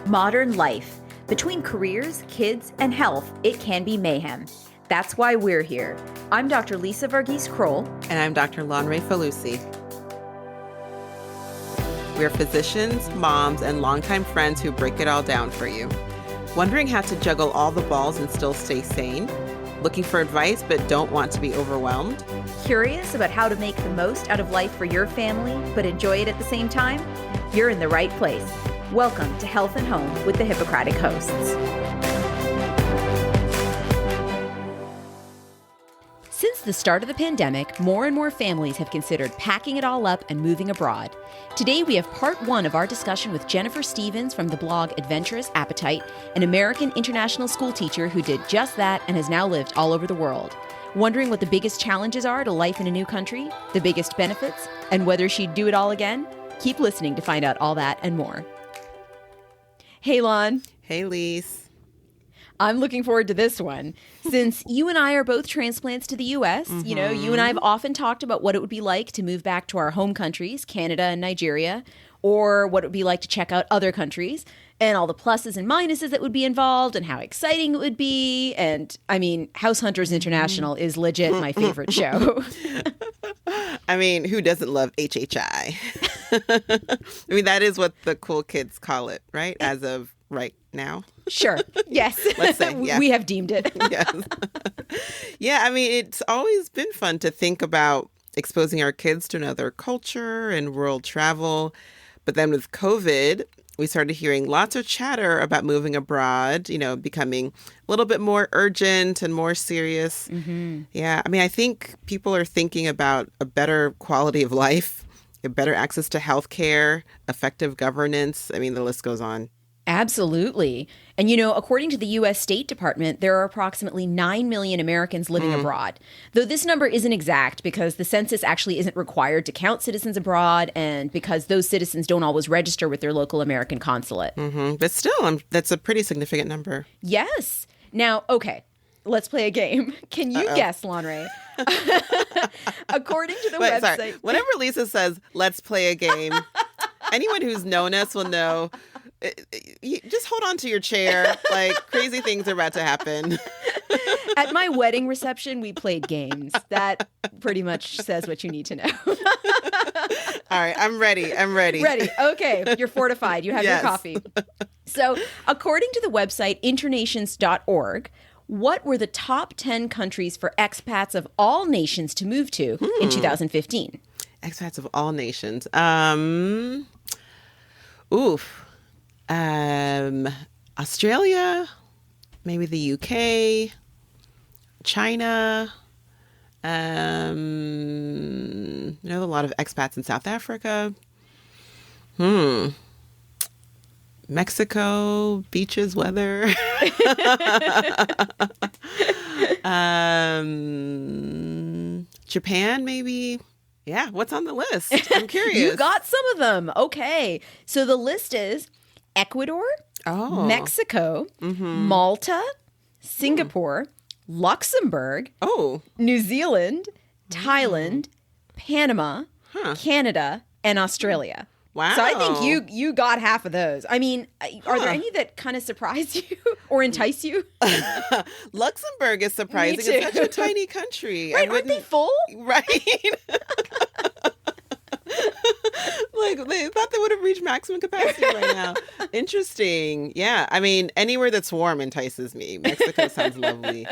Modern life. Between careers, kids, and health, it can be mayhem. That's why we're here. I'm Dr. Lisa Varghese-Kroll. And I'm Dr. Lonray Falusi. We're physicians, moms, and longtime friends who break it all down for you. Wondering how to juggle all the balls and still stay sane? Looking for advice but don't want to be overwhelmed? Curious about how to make the most out of life for your family but enjoy it at the same time? You're in the right place. Welcome to Health and Home with the Hippocratic hosts. Since the start of the pandemic, more and more families have considered packing it all up and moving abroad. Today, we have part one of our discussion with Jennifer Stevens from the blog Adventurous Appetite, an American international school teacher who did just that and has now lived all over the world. Wondering what the biggest challenges are to life in a new country, the biggest benefits, and whether she'd do it all again? Keep listening to find out all that and more. Hey, Lon. Hey, Lise. I'm looking forward to this one. Since you and I are both transplants to the U.S., you know, you and I have often talked about what it would be like to move back to our home countries, Canada and Nigeria, or what it would be like to check out other countries, and all the pluses and minuses that would be involved, and how exciting it would be. And, I mean, House Hunters International is legit my favorite show. I mean, who doesn't love HHI? I mean, that is what the cool kids call it, right? As of right now. Sure. Yes. Let's say, yeah. We have deemed it. Yes. Yeah, I mean, it's always been fun to think about exposing our kids to another culture and world travel. But then with COVID, we started hearing lots of chatter about moving abroad, you know, becoming a little bit more urgent and more serious. Yeah, I mean, I think people are thinking about a better quality of life, a better access to healthcare, effective governance. I mean, the list goes on. Absolutely. And, you know, according to the U.S. State Department, there are approximately 9 million Americans living abroad. Though this number isn't exact because the census actually isn't required to count citizens abroad and because those citizens don't always register with their local American consulate. But still, that's a pretty significant number. Yes. Now, okay, let's play a game. Can you guess, Lonray? According to the website. Sorry. Whenever Lisa says, let's play a game, anyone who's known us will know. Just hold on to your chair. Like, crazy things are about to happen. At my wedding reception, we played games. That pretty much says what you need to know. All right, I'm ready. Ready. Okay, you're fortified. You have your coffee. So, according to the website internations.org, what were the top 10 countries for expats of all nations to move to in 2015? Expats of all nations. Australia, maybe the UK, China. A lot of expats in South Africa. Mexico, beaches, weather. Japan, maybe. Yeah, what's on the list? I'm curious. You got some of them. Okay. So the list is Ecuador, Mexico, Malta, Singapore, Luxembourg, New Zealand, Thailand, Panama, Canada, and Australia. Wow. So I think you got half of those. I mean, are there any that kind of surprise you or entice you? Luxembourg is surprising. It's such a tiny country. Right, aren't they full? Right. Like, they thought they would have reached maximum capacity right now. Interesting. Yeah. I mean, anywhere that's warm entices me. Mexico sounds lovely.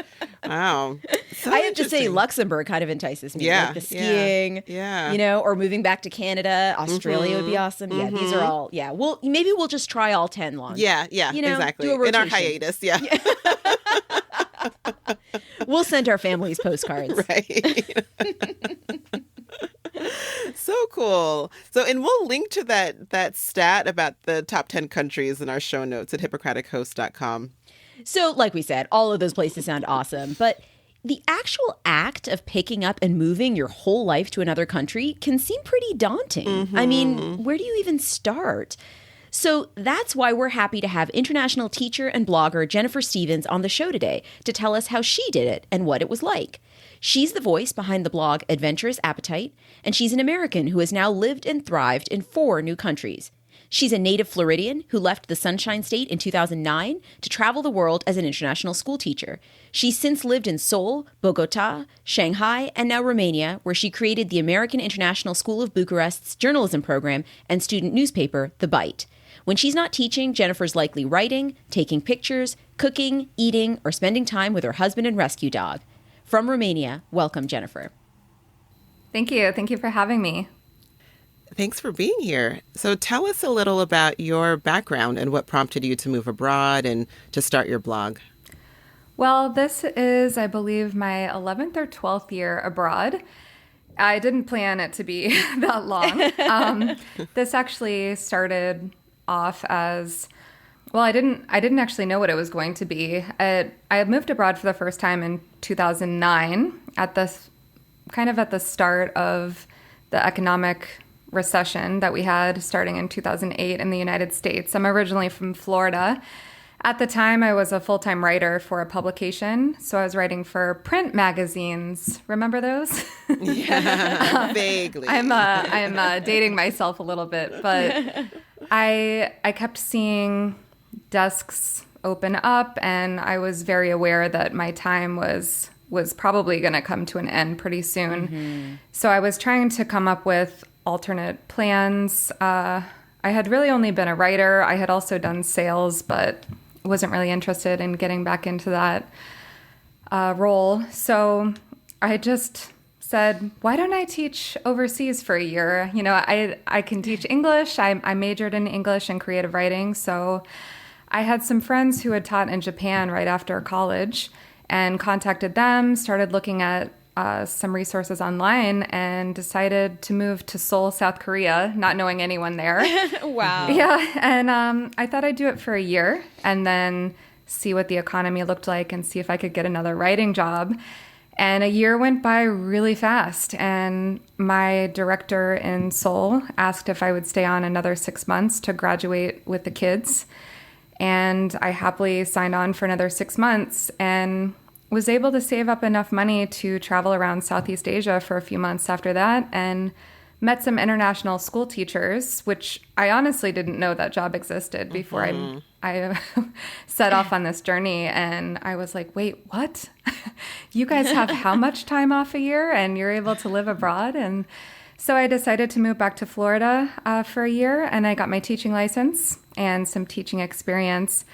Wow. So I have to say, Luxembourg kind of entices me. Yeah. Like the skiing, you know, or moving back to Canada. Australia would be awesome. Yeah, these are all, maybe we'll just try all 10 long. Yeah, you know, exactly. Do a rotation. In our hiatus, yeah. We'll send our families postcards. Right. So cool. So, and we'll link to that stat about the top 10 countries in our show notes at hippocratichost.com. So, like we said, all of those places sound awesome, but the actual act of picking up and moving your whole life to another country can seem pretty daunting. I mean, where do you even start? So that's why we're happy to have international teacher and blogger Jennifer Stevens on the show today to tell us how she did it and what it was like. She's the voice behind the blog Adventurous Appetite, and she's an American who has now lived and thrived in 4 new countries. She's a native Floridian who left the Sunshine State in 2009 to travel the world as an international school teacher. She's since lived in Seoul, Bogota, Shanghai, and now Romania, where she created the American International School of Bucharest's journalism program and student newspaper, The Bite. When she's not teaching, Jennifer's likely writing, taking pictures, cooking, eating, or spending time with her husband and rescue dog. From Romania, welcome, Jennifer. Thank you. Thank you for having me. Thanks for being here. So tell us a little about your background and what prompted you to move abroad and to start your blog. Well, this is, I believe, my 11th or 12th year abroad. I didn't plan it to be that long. This actually started off as, well, I didn't actually know what it was going to be. I had moved abroad for the first time in 2009 at the start of the economic recession that we had starting in 2008 in the United States. I'm originally from Florida. At the time, I was a full-time writer for a publication, so I was writing for print magazines. Remember those? Yeah, vaguely. I'm dating myself a little bit, but I kept seeing desks open up, and I was very aware that my time was probably going to come to an end pretty soon. Mm-hmm. So I was trying to come up with alternate plans. I had really only been a writer. I had also done sales, but wasn't really interested in getting back into that role. So I just said, why don't I teach overseas for a year? You know, I can teach English. I majored in English and creative writing. So I had some friends who had taught in Japan right after college and contacted them, started looking at some resources online, and decided to move to Seoul, South Korea, not knowing anyone there. Wow. Yeah, and I thought I'd do it for a year and then see what the economy looked like and see if I could get another writing job. And a year went by really fast, and my director in Seoul asked if I would stay on another 6 months to graduate with the kids. And I happily signed on for another 6 months and was able to save up enough money to travel around Southeast Asia for a few months after that, and met some international school teachers, which I honestly didn't know that job existed before I set off on this journey. And I was like, wait, what? You guys have how much time off a year and you're able to live abroad? And so I decided to move back to Florida for a year, and I got my teaching license and some teaching experience.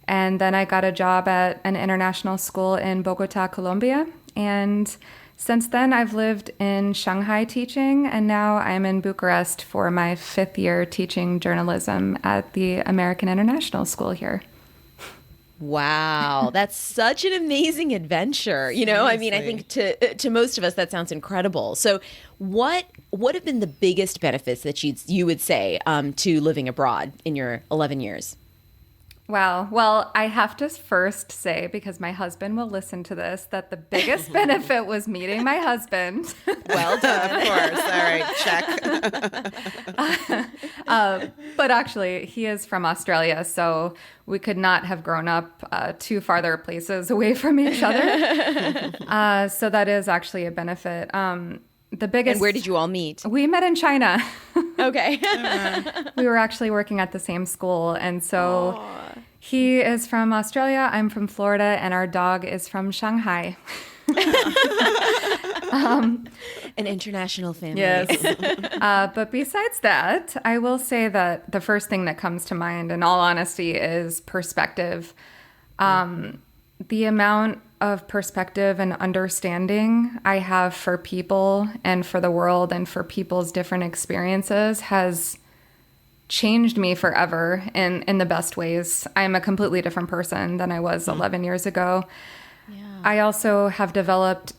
And then I got a job at an international school in Bogota, Colombia. And since then, I've lived in Shanghai teaching, and now I'm in Bucharest for my 5th year teaching journalism at the American International School here. Wow, that's such an amazing adventure. You know, I mean, I think to most of us, that sounds incredible. So what have been the biggest benefits that you would say to living abroad in your 11 years? Wow. Well, I have to first say, because my husband will listen to this, that the biggest benefit was meeting my husband. Well done. Of course. All right, check. But actually, he is from Australia, so we could not have grown up too farther places away from each other. So that is actually a benefit. The biggest. And where did you all meet? We met in China. Okay. We were actually working at the same school. And so he is from Australia, I'm from Florida, and our dog is from Shanghai. An international family. Yes. But besides that, I will say that the first thing that comes to mind, in all honesty, is perspective. The amount of perspective and understanding I have for people and for the world and for people's different experiences has changed me forever in the best ways. I'm a completely different person than I was 11 years ago. Yeah. I also have developed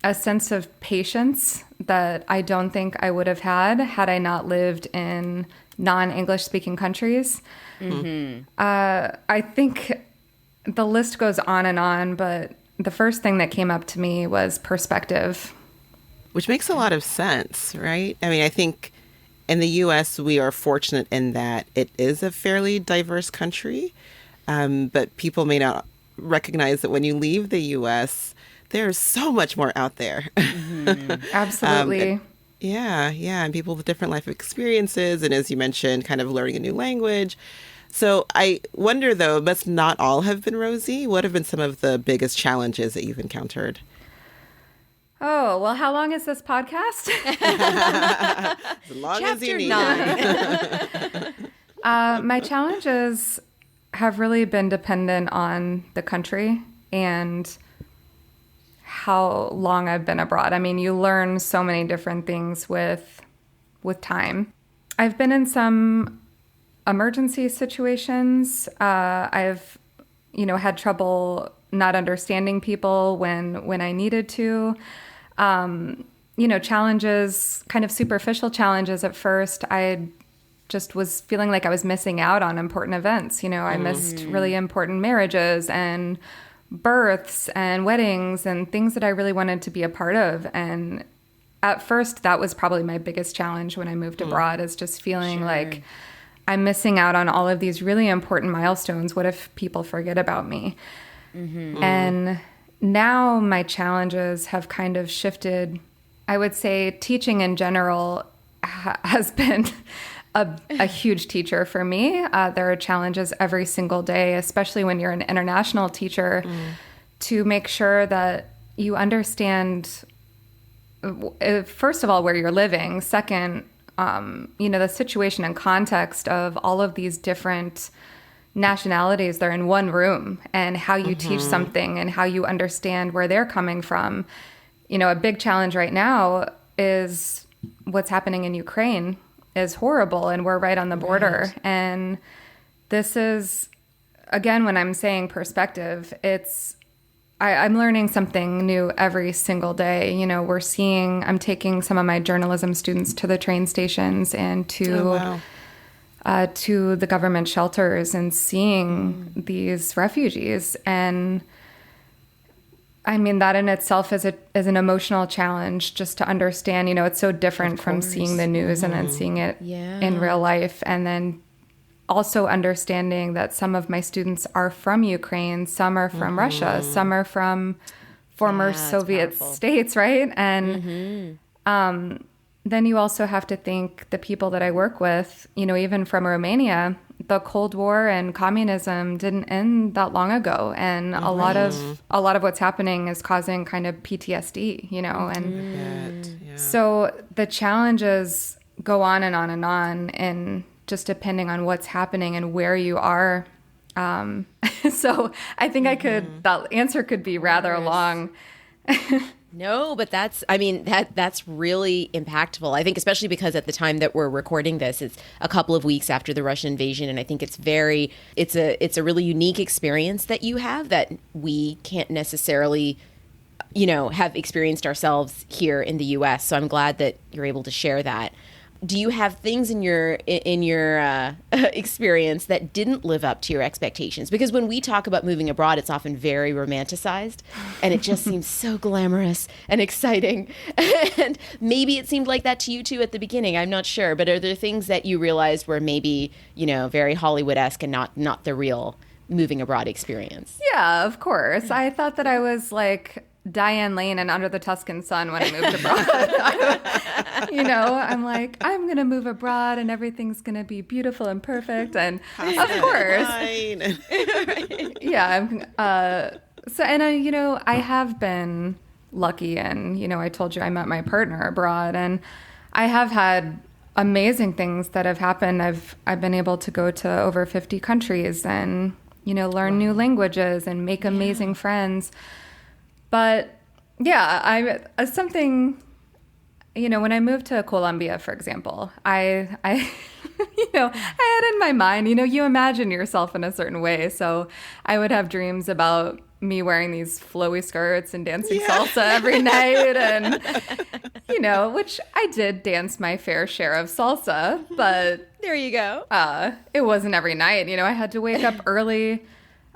a sense of patience that I don't think I would have had I not lived in non-English speaking countries. Mm-hmm. I think the list goes on, but the first thing that came up to me was perspective. Which makes a lot of sense, right? I mean, I think in the U.S., we are fortunate in that it is a fairly diverse country, but people may not recognize that when you leave the U.S., there's so much more out there. Mm-hmm. Absolutely. Yeah, yeah, and people with different life experiences, and as you mentioned, kind of learning a new language. So I wonder, though, must not all have been rosy? What have been some of the biggest challenges that you've encountered? Oh, well, how long is this podcast? As long as you Chapter need. 9. My challenges have really been dependent on the country and how long I've been abroad. I mean, you learn so many different things with time. I've been in some emergency situations. I've, had trouble not understanding people when I needed to. Challenges, kind of superficial challenges at first. I just was feeling like I was missing out on important events. I missed really important marriages and births and weddings and things that I really wanted to be a part of. And at first, that was probably my biggest challenge when I moved abroad, is just feeling like I'm missing out on all of these really important milestones. What if people forget about me? And now my challenges have kind of shifted. I would say teaching in general has been a huge teacher for me. There are challenges every single day, especially when you're an international teacher, to make sure that you understand, first of all, where you're living. Second, the situation and context of all of these different nationalities. They're in one room, and how you teach something and how you understand where they're coming from. A big challenge right now is what's happening in Ukraine is horrible, and we're right on the border. Right. And this is, again, when I'm saying perspective, I'm learning something new every single day. I'm taking some of my journalism students to the train stations and to the government shelters and seeing these refugees. And I mean, that in itself is an emotional challenge, just to understand, it's so different from seeing the news and then seeing it in real life. And then also understanding that some of my students are from Ukraine, some are from Russia, some are from former Soviet states, right? And then you also have to think the people that I work with, even from Romania, the Cold War and communism didn't end that long ago. And a lot of what's happening is causing kind of PTSD, and so the challenges go on and on and on, and just depending on what's happening and where you are. So I think that answer could be rather long. No, but that's really impactful. I think especially because at the time that we're recording this, it's a couple of weeks after the Russian invasion. And I think it's a really unique experience that you have that we can't necessarily, have experienced ourselves here in the US. So I'm glad that you're able to share that. Do you have things in your experience that didn't live up to your expectations? Because when we talk about moving abroad, it's often very romanticized, and it just seems so glamorous and exciting. And maybe it seemed like that to you too at the beginning. I'm not sure, but are there things that you realized were maybe very Hollywood-esque and not the real moving abroad experience? Yeah, of course. I thought that I was like Diane Lane and Under the Tuscan Sun when I moved abroad. I'm like, I'm going to move abroad and everything's going to be beautiful and perfect. And of course. Yeah. I have been lucky, and, I told you I met my partner abroad, and I have had amazing things that have happened. I've been able to go to over 50 countries and, learn new languages and make amazing friends. But yeah, when I moved to Colombia, for example, I had in my mind, you imagine yourself in a certain way. So I would have dreams about me wearing these flowy skirts and dancing salsa every night. And, which I did dance my fair share of salsa, but there you go. It wasn't every night. I had to wake up early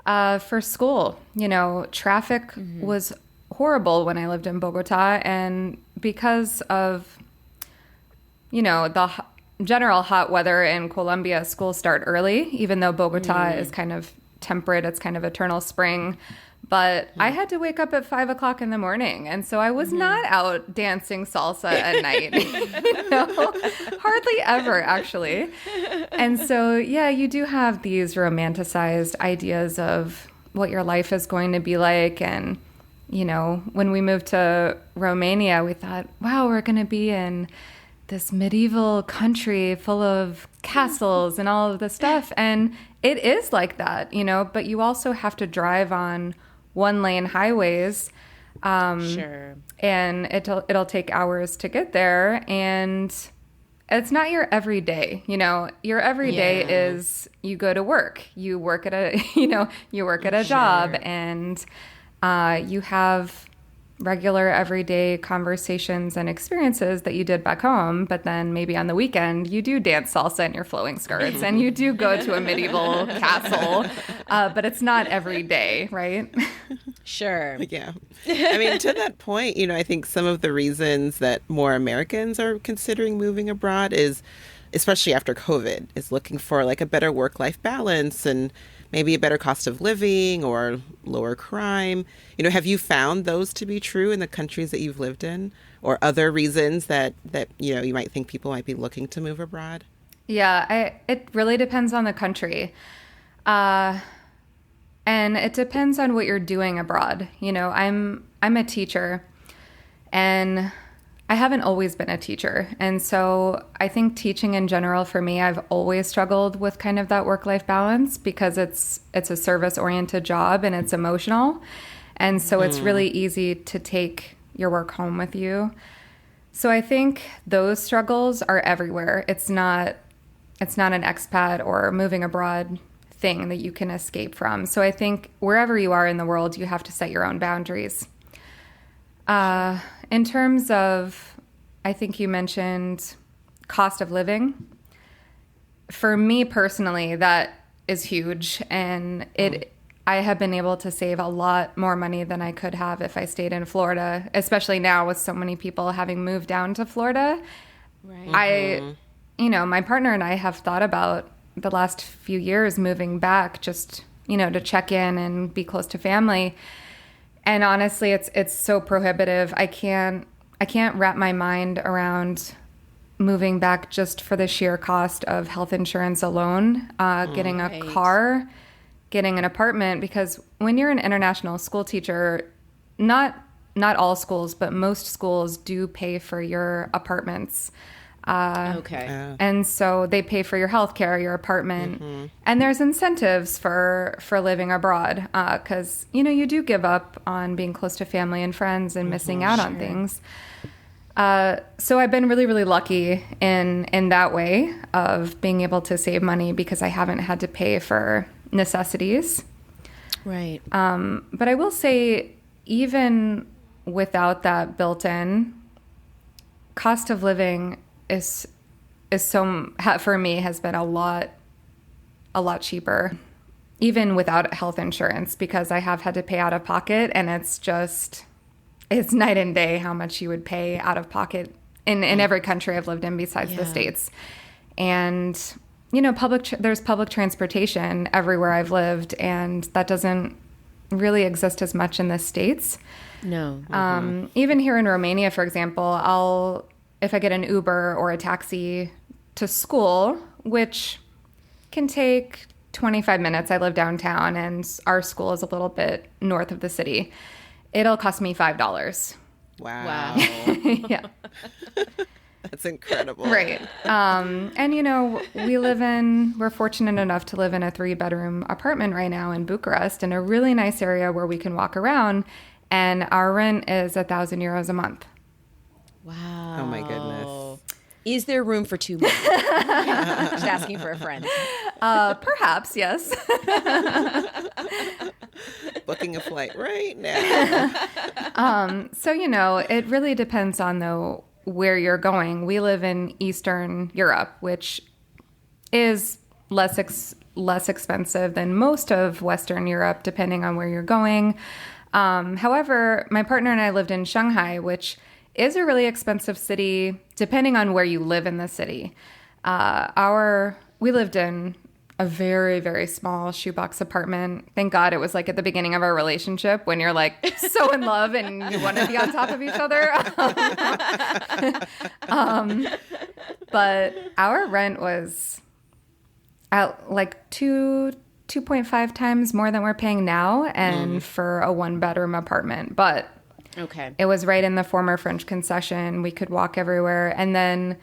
for school. Traffic was horrible when I lived in Bogota, and because of the general hot weather in Colombia, schools start early, even though Bogota is kind of temperate. It's kind of eternal spring. But I had to wake up at 5 o'clock in the morning. And so I was not out dancing salsa at night, hardly ever, actually. And so, yeah, you do have these romanticized ideas of what your life is going to be like. And, when we moved to Romania, we thought, wow, we're going to be in this medieval country full of castles and all of this stuff. And it is like that, but you also have to drive on one-lane highways. Sure. And it'll take hours to get there. And it's not your everyday, your everyday is you go to work, you work at a, you work at a job, and you have regular everyday conversations and experiences that you did back home, but then maybe on the weekend you do dance salsa in your flowing skirts and you do go to a medieval castle, but it's not every day, right? Sure. Yeah. I mean, to that point, I think some of the reasons that more Americans are considering moving abroad is, especially after COVID, is looking for like a better work-life balance and maybe a better cost of living or lower crime. Have you found those to be true in the countries that you've lived in, or other reasons that you might think people might be looking to move abroad? Yeah, it really depends on the country. And it depends on what you're doing abroad. I'm a teacher, and I haven't always been a teacher. And so I think teaching in general, for me, I've always struggled with kind of that work-life balance because it's a service-oriented job and it's emotional. And so it's really easy to take your work home with you. So I think those struggles are everywhere. It's not an expat or moving abroad thing that you can escape from. So I think wherever you are in the world, you have to set your own boundaries. In terms of, I think you mentioned cost of living. For me personally, that is huge. And I have been able to save a lot more money than I could have if I stayed in Florida, especially now with so many people having moved down to Florida. Right. My partner and I have thought about the last few years moving back just, to check in and be close to family. And honestly, it's so prohibitive. I can't wrap my mind around moving back just for the sheer cost of health insurance alone, getting a car, getting an apartment. Because when you're an international school teacher, not all schools, but most schools do pay for your apartments. And so they pay for your healthcare, your apartment, and there's incentives for living abroad because, you do give up on being close to family and friends and missing out on things. So I've been really, really lucky in that way of being able to save money because I haven't had to pay for necessities. Right. But I will say, even without that built in, cost of living is so, for me, has been a lot cheaper, even without health insurance, because I have had to pay out of pocket, and it's night and day how much you would pay out of pocket in every country I've lived in besides the States. And, there's public transportation everywhere I've lived, and that doesn't really exist as much in the States. No. Even here in Romania, for example, if I get an Uber or a taxi to school, which can take 25 minutes, I live downtown and our school is a little bit north of the city, it'll cost me $5. Wow. Yeah. That's incredible. Right. And, we're fortunate enough to live in a 3-bedroom apartment right now in Bucharest, in a really nice area where we can walk around, and our rent is 1,000 euros a month. Wow. Oh my goodness. Is there room for 2 more? Just asking for a friend. Perhaps, yes. Booking a flight right now. So, it really depends on, though, where you're going. We live in Eastern Europe, which is less expensive than most of Western Europe, depending on where you're going. However, my partner and I lived in Shanghai, which is a really expensive city, depending on where you live in the city. We lived in a very, very small shoebox apartment. Thank God it was like at the beginning of our relationship when you're like so in love and you want to be on top of each other. But our rent was at like 2.5 times more than we're paying now, and for a 1-bedroom apartment. But Okay. it was right in the former French concession. We could walk everywhere. And then,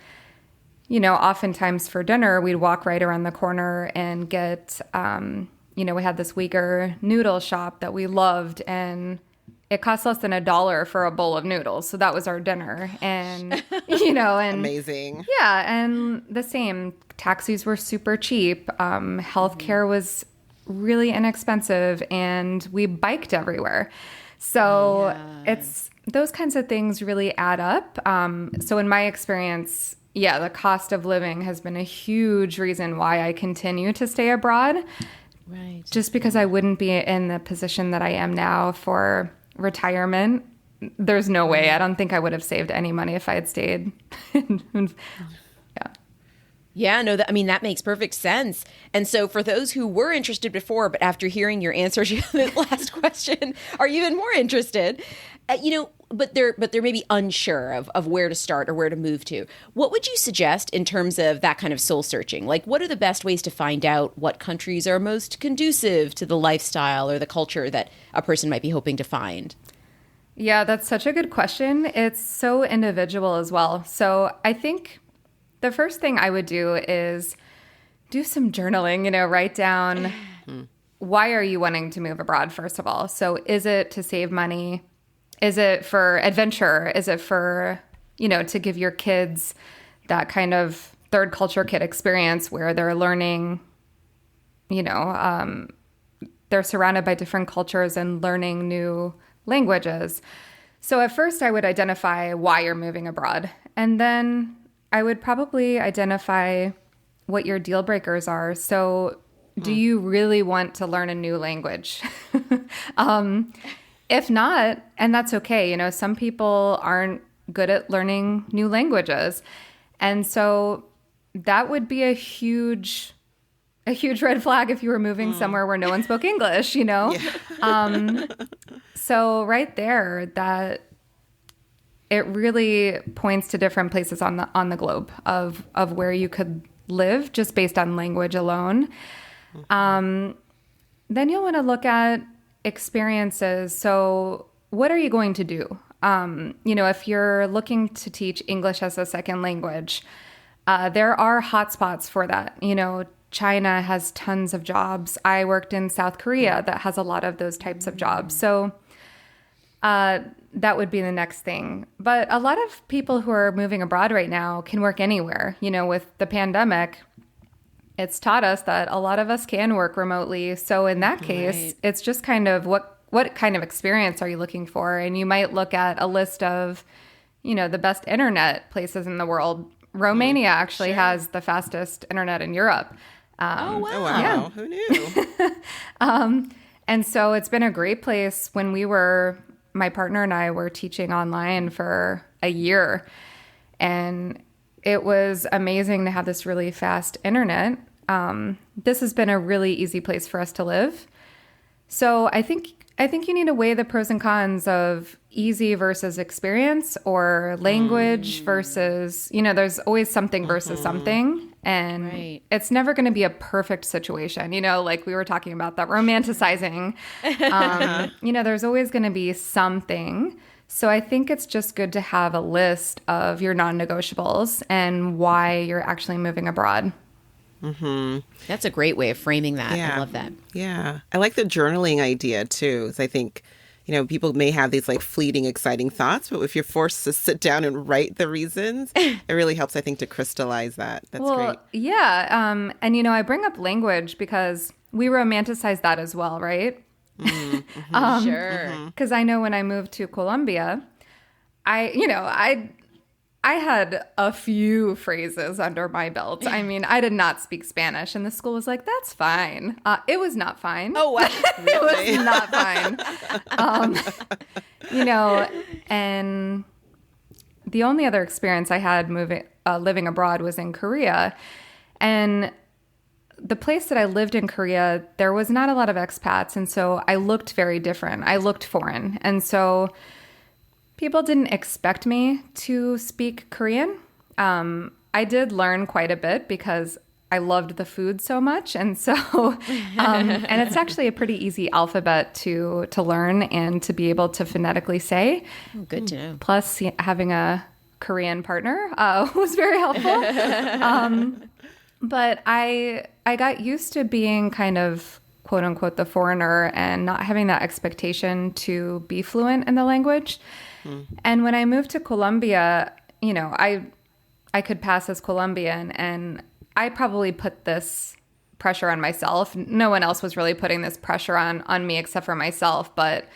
you know, oftentimes for dinner, we'd walk right around the corner and get, you know, we had this Uyghur noodle shop that we loved, and it cost less than $1 for a bowl of noodles. So that was our dinner. And, you know, and Amazing. yeah, and the same. Taxis were super cheap. Healthcare was really inexpensive, and we biked everywhere. So it's those kinds of things really add up. So in my experience, yeah, the cost of living has been a huge reason why I continue to stay abroad. Right. Just because I wouldn't be in the position that I am now for retirement. There's no way. I don't think I would have saved any money if I had stayed. Yeah. Yeah, no, that makes perfect sense. And so for those who were interested before, but after hearing your answer to the last question, are even more interested, you know, but they're maybe unsure of where to start or where to move to. What would you suggest in terms of that kind of soul searching? Like, what are the best ways to find out what countries are most conducive to the lifestyle or the culture that a person might be hoping to find? Yeah, that's such a good question. It's so individual as well. So I think the first thing I would do is do some journaling, you know, write down why are you wanting to move abroad, first of all. So is it to save money? Is it for adventure? Is it for, you know, to give your kids that kind of third culture kid experience where they're learning, you know, they're surrounded by different cultures and learning new languages. So at first I would identify why you're moving abroad. And then I would probably identify what your deal breakers are. So do you really want to learn a new language? If not, and that's okay. You know, some people aren't good at learning new languages. And so that would be a huge red flag if you were moving somewhere where no one spoke English, you know? Yeah. So right there, that it really points to different places on the globe of where you could live just based on language alone. Then you'll want to look at experiences. So what are you going to do? You know, if you're looking to teach English as a second language, there are hotspots for that. You know, China has tons of jobs. I worked in South Korea that has a lot of those types of jobs. So that would be the next thing. But a lot of people who are moving abroad right now can work anywhere. You know, with the pandemic, it's taught us that a lot of us can work remotely. So in that case, it's just kind of what kind of experience are you looking for? And you might look at a list of, you know, the best internet places in the world. Romania actually has the fastest internet in Europe. Oh, wow. Yeah. Who knew? And so it's been a great place. When my partner and I were teaching online for a year, and it was amazing to have this really fast internet. This has been a really easy place for us to live. So I think you need to weigh the pros and cons of easy versus experience, or language versus, you know, there's always something versus something. And it's never going to be a perfect situation. You know, like we were talking about that romanticizing, you know, there's always going to be something. So I think it's just good to have a list of your non-negotiables and why you're actually moving abroad. That's a great way of framing that. Yeah. I love that. Yeah. I like the journaling idea too. I think, you know, people may have these like fleeting, exciting thoughts, but if you're forced to sit down and write the reasons, it really helps, I think, to crystallize that. That's great. Yeah. And, you know, I bring up language because we romanticize that as well, right? Sure. Because I know when I moved to Colombia, I had a few phrases under my belt. I mean, I did not speak Spanish, and the school was like, "That's fine." It was not fine. Oh, wow. It was not fine. You know, and the only other experience I had living abroad was in Korea, and the place that I lived in Korea, there was not a lot of expats. And so I looked very different. I looked foreign. And so people didn't expect me to speak Korean. I did learn quite a bit because I loved the food so much. And so, and it's actually a pretty easy alphabet to learn and to be able to phonetically say. Oh, good to know. Plus, having a Korean partner was very helpful. But I got used to being kind of, quote unquote, the foreigner and not having that expectation to be fluent in the language. And when I moved to Colombia, I could pass as Colombian, and I probably put this pressure on myself. No one else was really putting this pressure on me except for myself. But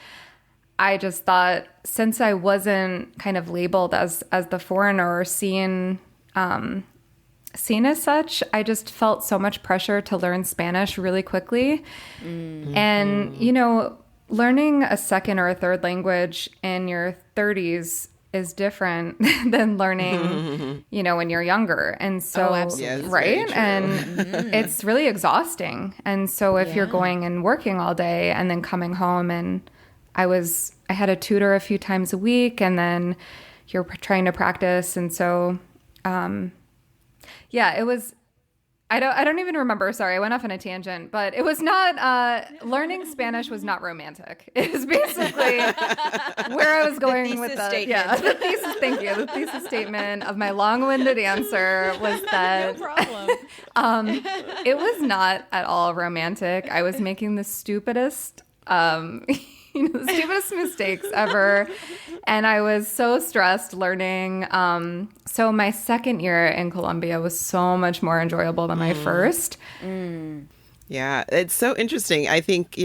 I just thought, since I wasn't kind of labeled as the foreigner or seen as such, I just felt so much pressure to learn Spanish really quickly. And, learning a second or a third language in your 30s is different than learning, when you're younger. And so, right? And it's really exhausting. And so if you're going and working all day and then coming home, and I had a tutor a few times a week, and then you're trying to practice. And so, it was, I don't even remember. Sorry, I went off on a tangent, but it was not, learning Spanish was not romantic. It was basically where I was going with the statement. the thesis. Thank you. The thesis statement of my long-winded answer was that No problem. it was not at all romantic. I was making the stupidest, the stupidest mistakes ever. And I was so stressed learning. So my second year in Colombia was so much more enjoyable than my first. Yeah, it's so interesting. I think,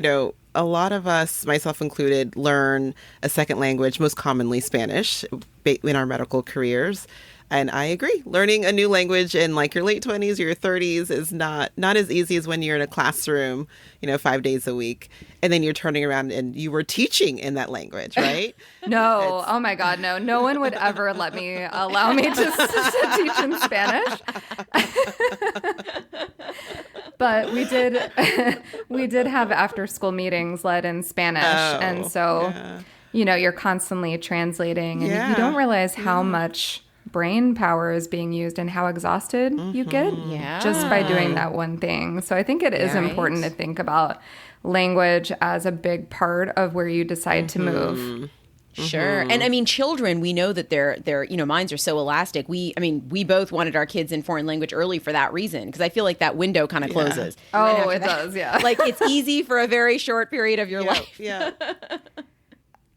a lot of us, myself included, learn a second language, most commonly Spanish, in our medical careers. And I agree. Learning a new language in like your late 20s or your 30s is not as easy as when you're in a classroom, 5 days a week. And then you're turning around and you were teaching in that language, right? No. Oh my God, no. No one would ever allow me to teach in Spanish. But we did have after school meetings led in Spanish. And so, you're constantly translating, and you don't realize how much brain power is being used and how exhausted you get just by doing that one thing. So I think it is important to think about language as a big part of where you decide to move. Sure. And I mean, children, we know that their minds are so elastic. We both wanted our kids in foreign language early for that reason, because I feel like that window kind of closes. Oh, it does. Yeah. Like, it's easy for a very short period of your life. Yeah.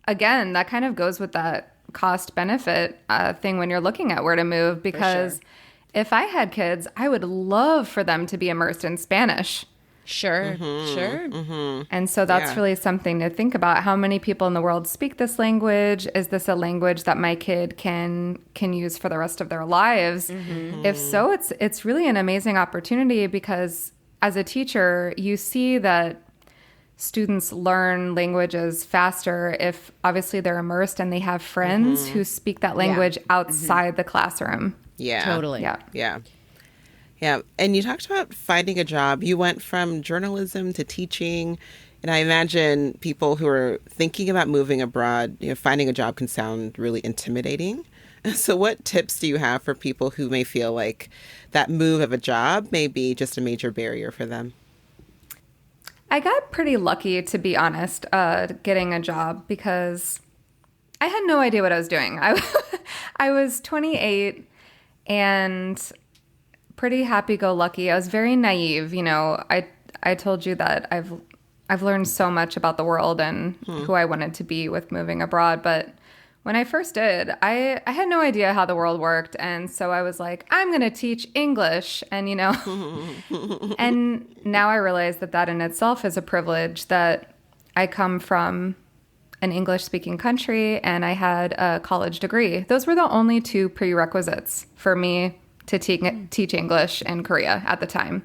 Again, that kind of goes with that cost benefit thing when you're looking at where to move, because if I had kids, I would love for them to be immersed in Spanish. Sure. And so that's really something to think about. How many people in the world speak this language? Is this a language that my kid can use for the rest of their lives? If so, it's really an amazing opportunity, because as a teacher, you see that students learn languages faster if obviously they're immersed and they have friends who speak that language outside the classroom. Yeah. Totally. Yeah. And you talked about finding a job. You went from journalism to teaching. And I imagine people who are thinking about moving abroad, finding a job can sound really intimidating. So what tips do you have for people who may feel like that move of a job may be just a major barrier for them? I got pretty lucky, to be honest, getting a job, because I had no idea what I was doing. I was 28 and pretty happy-go-lucky. I was very naive. I told you that I've learned so much about the world and who I wanted to be with moving abroad. But when I first did, I had no idea how the world worked. And so I was like, I'm going to teach English. And, and now I realize that in itself is a privilege, that I come from an English-speaking country and I had a college degree. Those were the only two prerequisites for me to teach English in Korea at the time.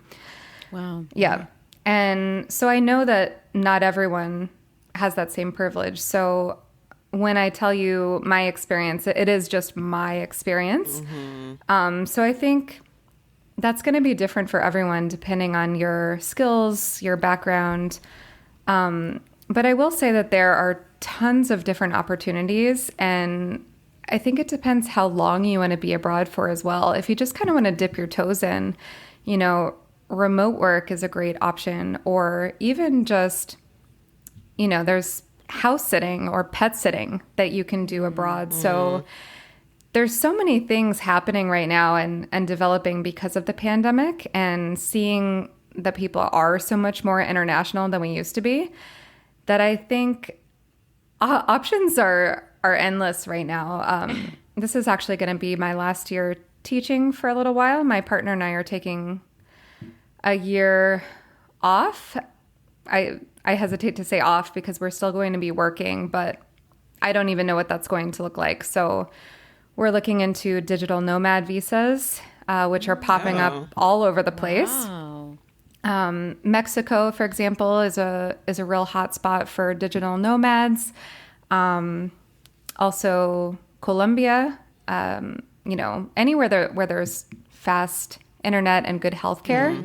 Wow. Yeah. And so I know that not everyone has that same privilege. So when I tell you my experience, it is just my experience. So I think that's going to be different for everyone depending on your skills, your background. But I will say that there are tons of different opportunities, and I think it depends how long you want to be abroad for as well. If you just kind of want to dip your toes in, remote work is a great option, or even just, there's house sitting or pet sitting that you can do abroad. So there's so many things happening right now and developing because of the pandemic, and seeing that people are so much more international than we used to be, that I think options are endless right now. This is actually going to be my last year teaching for a little while. My partner and I are taking a year off. I hesitate to say off because we're still going to be working, but I don't even know what that's going to look like. So we're looking into digital nomad visas, which are popping up all over the place. Wow. Mexico, for example, is a real hotspot for digital nomads. Also Colombia, anywhere where there's fast internet and good healthcare.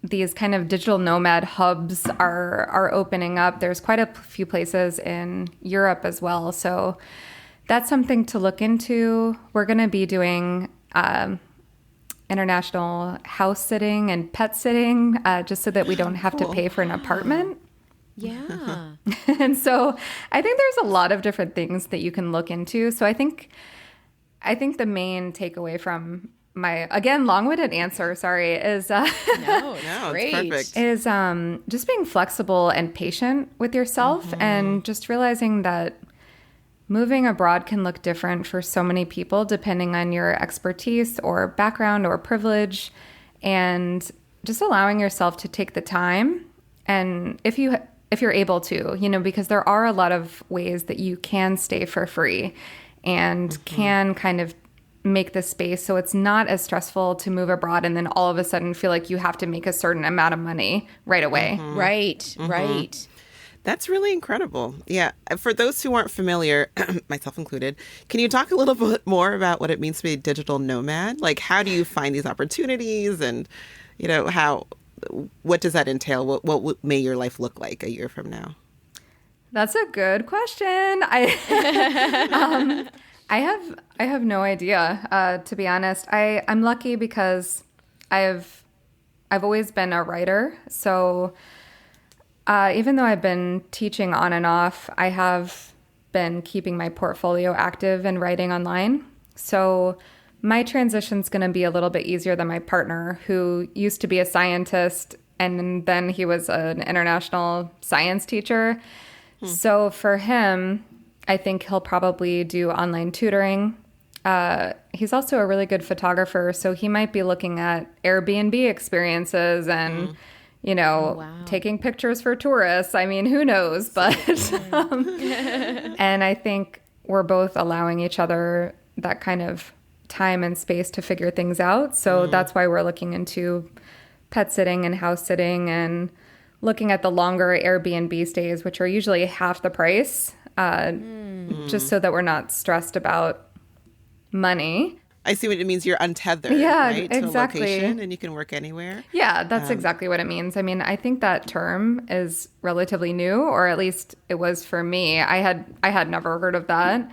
These kind of digital nomad hubs are opening up. There's quite a few places in Europe as well. So that's something to look into. We're going to be doing international house sitting and pet sitting, just so that we don't have to pay for an apartment. Yeah. And so I think there's a lot of different things that you can look into. So I think the main takeaway from my, again, long-winded answer, sorry, is No, No, great. it's perfect. is just being flexible and patient with yourself, and just realizing that moving abroad can look different for so many people depending on your expertise or background or privilege, and just allowing yourself to take the time. And if you're able to, because there are a lot of ways that you can stay for free and can kind of make the space so it's not as stressful to move abroad and then all of a sudden feel like you have to make a certain amount of money right away. Right. Right. That's really incredible. Yeah. For those who aren't familiar, myself included, can you talk a little bit more about what it means to be a digital nomad? Like, how do you find these opportunities, and, what does that entail? What may your life look like a year from now? That's a good question. I have no idea, to be honest. I'm lucky because I've always been a writer. So even though I've been teaching on and off, I have been keeping my portfolio active and writing online. So my transition's going to be a little bit easier than my partner, who used to be a scientist and then he was an international science teacher. So for him, I think he'll probably do online tutoring. He's also a really good photographer, so he might be looking at Airbnb experiences and, taking pictures for tourists. I mean, who knows? But and I think we're both allowing each other that kind of time and space to figure things out. So that's why we're looking into pet sitting and house sitting, and looking at the longer Airbnb stays, which are usually half the price, just so that we're not stressed about money. I see what it means. You're untethered, Yeah, right? exactly. To a location, and you can work anywhere. Yeah, that's exactly what it means. I mean, I think that term is relatively new, or at least it was for me. I had never heard of that.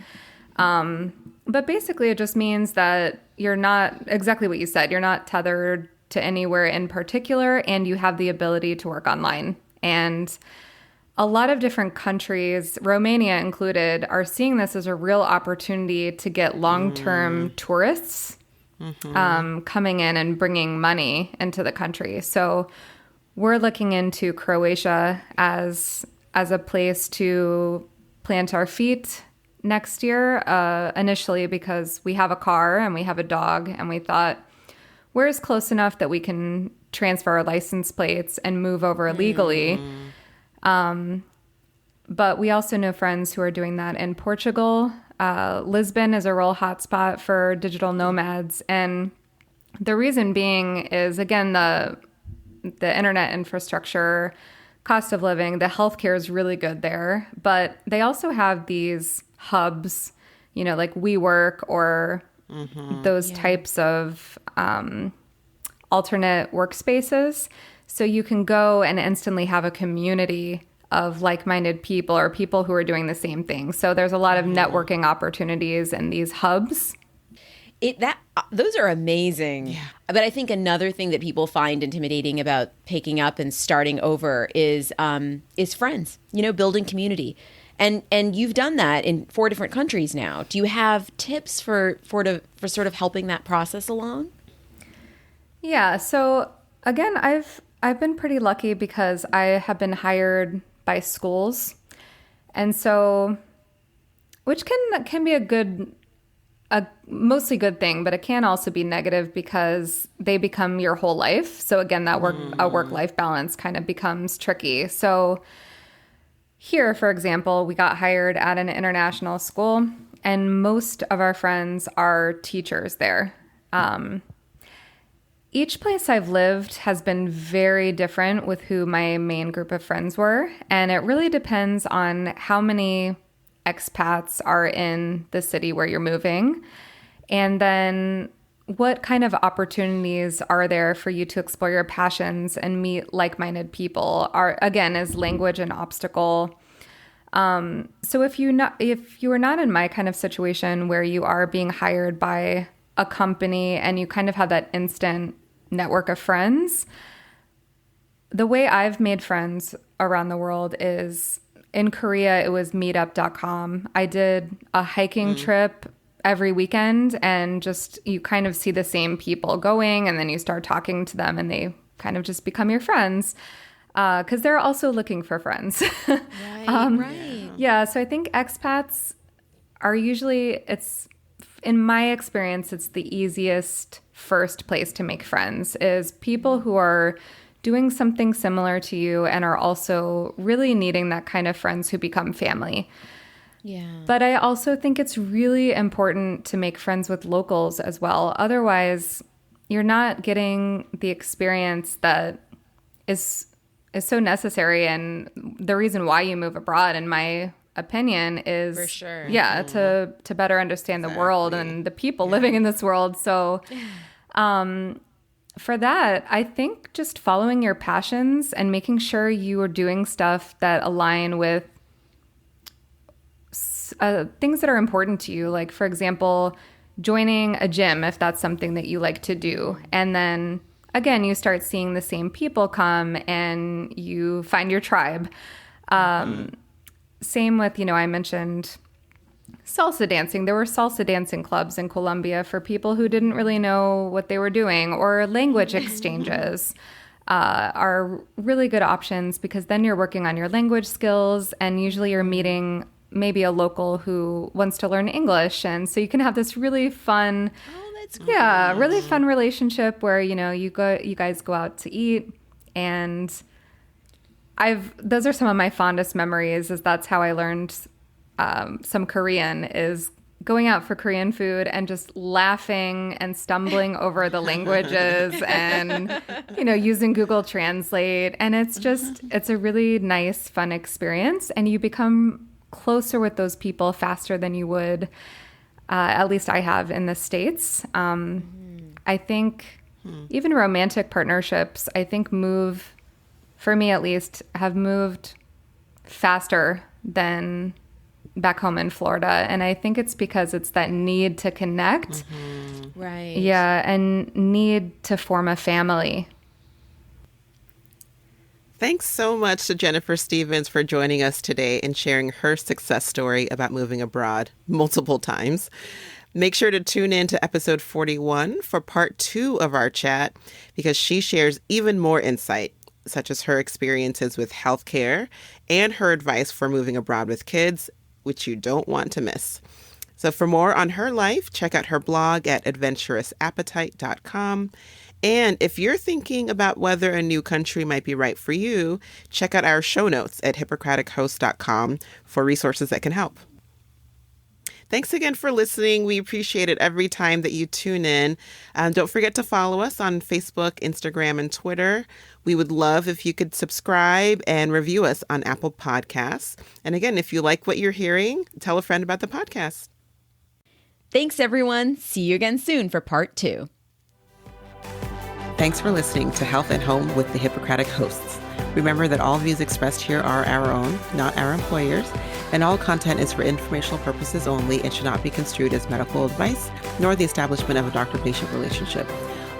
But basically, it just means that you're not, exactly what you said, you're not tethered to anywhere in particular, and you have the ability to work online. And a lot of different countries, Romania included, are seeing this as a real opportunity to get long-term tourists coming in and bringing money into the country. So we're looking into Croatia as a place to plant our feet next year, initially because we have a car and we have a dog, and we thought, where's close enough that we can transfer our license plates and move over legally? But we also know friends who are doing that in Portugal. Lisbon is a real hotspot for digital nomads. And the reason being is, again, the internet infrastructure, cost of living, the healthcare is really good there. But they also have these hubs, like WeWork or those types of alternate workspaces. So you can go and instantly have a community of like-minded people or people who are doing the same thing. So there's a lot of networking opportunities in these hubs. Those are amazing. Yeah. But I think another thing that people find intimidating about picking up and starting over is friends, building community. And you've done that in 4 different countries now. Do you have tips for sort of helping that process along? Yeah. So again, I've been pretty lucky because I have been hired by schools. And so, which can be a mostly good thing, but it can also be negative because they become your whole life. So again, that work-life balance kind of becomes tricky. So here, for example, we got hired at an international school, and most of our friends are teachers there. Each place I've lived has been very different with who my main group of friends were, and it really depends on how many expats are in the city where you're moving, and then what kind of opportunities are there for you to explore your passions and meet like-minded people. Is language an obstacle? So if you are not in my kind of situation where you are being hired by a company and you kind of have that instant network of friends, the way I've made friends around the world is in Korea, it was meetup.com. I did a hiking trip every weekend, and just you kind of see the same people going, and then you start talking to them and they kind of just become your friends because they're also looking for friends. Right. Yeah, so I think expats are usually, in my experience, it's the easiest first place to make friends is people who are doing something similar to you and are also really needing that kind of friends who become family. Yeah. But I also think it's really important to make friends with locals as well. Otherwise, you're not getting the experience that is so necessary, and the reason why you move abroad, in my opinion, is for sure. Yeah, to better understand the world and the people living in this world. So for that, I think just following your passions and making sure you are doing stuff that align with things that are important to you. Like, for example, joining a gym if that's something that you like to do. And then, again, you start seeing the same people come and you find your tribe. Same with, I mentioned salsa dancing. There were salsa dancing clubs in Colombia for people who didn't really know what they were doing, or language exchanges are really good options because then you're working on your language skills, and usually you're meeting maybe a local who wants to learn English. And so you can have this really fun, really fun relationship where, you guys go out to eat. And those are some of my fondest memories, is that's how I learned some Korean, is going out for Korean food and just laughing and stumbling over the languages and, using Google Translate. And it's a really nice, fun experience. And you become closer with those people faster than you would, at least I have in the States. I think even romantic partnerships, I think for me at least, have moved faster than back home in Florida. And I think it's because it's that need to connect. Right. Yeah, and need to form a family. Thanks so much to Jennifer Stevens for joining us today and sharing her success story about moving abroad multiple times. Make sure to tune in to episode 41 for part 2 of our chat, because she shares even more insight, such as her experiences with healthcare and her advice for moving abroad with kids, which you don't want to miss. So for more on her life, check out her blog at adventurousappetite.com. And if you're thinking about whether a new country might be right for you, check out our show notes at hippocratichost.com for resources that can help. Thanks again for listening. We appreciate it every time that you tune in. Don't forget to follow us on Facebook, Instagram, and Twitter. We would love if you could subscribe and review us on Apple Podcasts. And again, if you like what you're hearing, tell a friend about the podcast. Thanks, everyone. See you again soon for part 2. Thanks for listening to Health at Home with the Hippocratic hosts. Remember that all views expressed here are our own, not our employers, and all content is for informational purposes only and should not be construed as medical advice, nor the establishment of a doctor-patient relationship.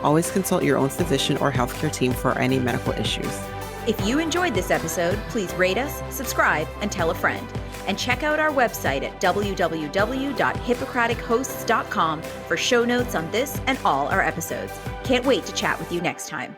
Always consult your own physician or healthcare team for any medical issues. If you enjoyed this episode, please rate us, subscribe, and tell a friend. And check out our website at www.hippocratichosts.com for show notes on this and all our episodes. Can't wait to chat with you next time.